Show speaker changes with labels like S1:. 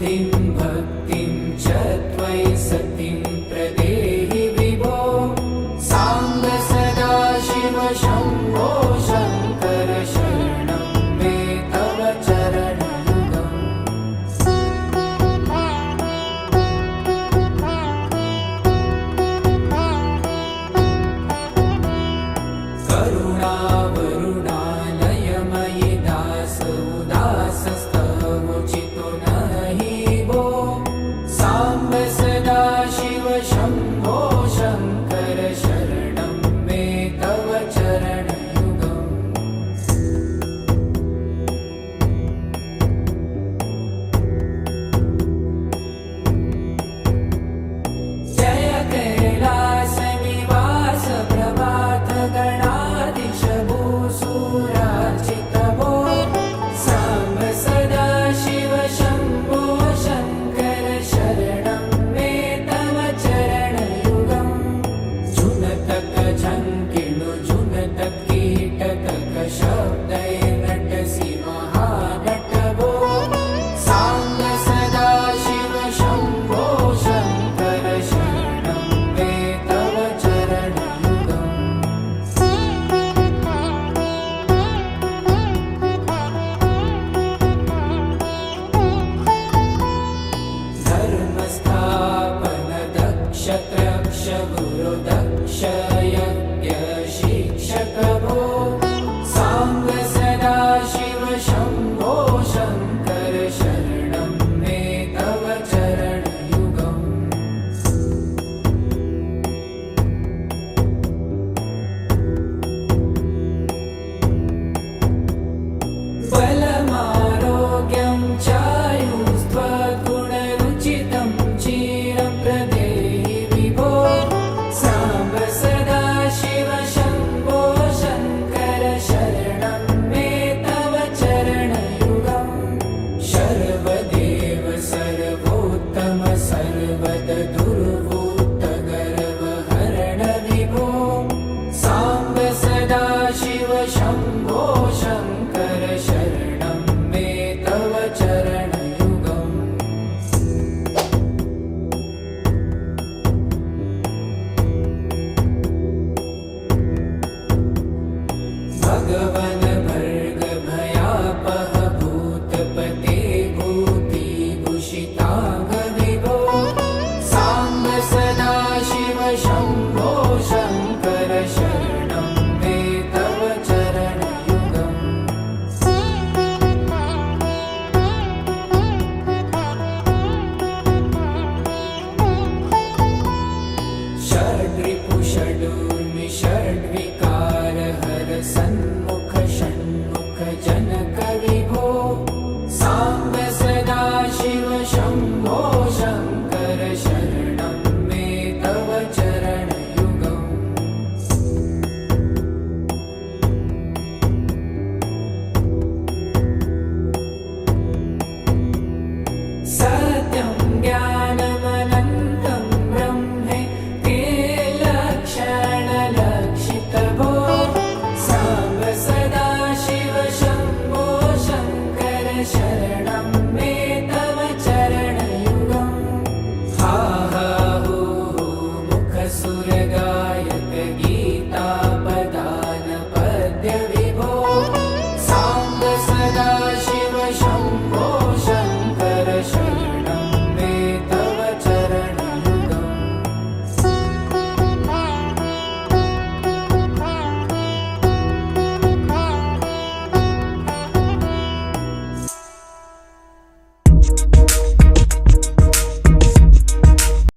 S1: बुद्धिं भक्तिं च त्वयि सतिं प्रदेहि विभो साम्ब सदाशिव शम्भो शङ्कर शरणं मे तव चरणयुगम् करुणावरुणालयमयि दास उदासस्तवोचितो नहि भो साम्ब सदाशिव शम्भो शङ्कर शरणं मे तव चरणयुगम् जय कैलासनिवास प्रभात गणाधीश भूसुरार्चित भो साम्ब सदाशिव शम्भो शङ्कर शरणं मे तव चरणयुगम् जुनतक झङ्किणु जुनतक कीटतक शब्दै नटसि महानट भो साम्ब सदाशिव शम्भो शङ्कर शरणं मे तव चरणयुगम् धर्मस्थापन दक्ष त्रक्ष गुरु दक्ष यज्ञ शिक्षक भो साम्ब सदाशिव शम्भो शङ्कर शरणं मे तव चरणयुगम् बलमारोग्यं चायुस्त्वगुणरुचितं चिरं प्रदेहि विभो साम्ब सदाशिव शम्भो शङ्कर शरणं मे तव चरणयुगम् शर्वदेव सर्वोत्तम सर्वद दुर्वूत गर्वहरण विभो साम्ब सदाशिव शम्भो शङ्कर शरणं मे तव चरणयुगम् भगवन् भर्ग भयापह भूतपते भूतिभूषिताङ्ग विभो साम्ब सदाशिव शम्भो शङ्कर शरणं मे तव चरणयुगम् षड्रिपु षडूर्मि षड्विकार हर सन्मुख षण्मुख जनक विभो साम्ब सदाशिव शम्भो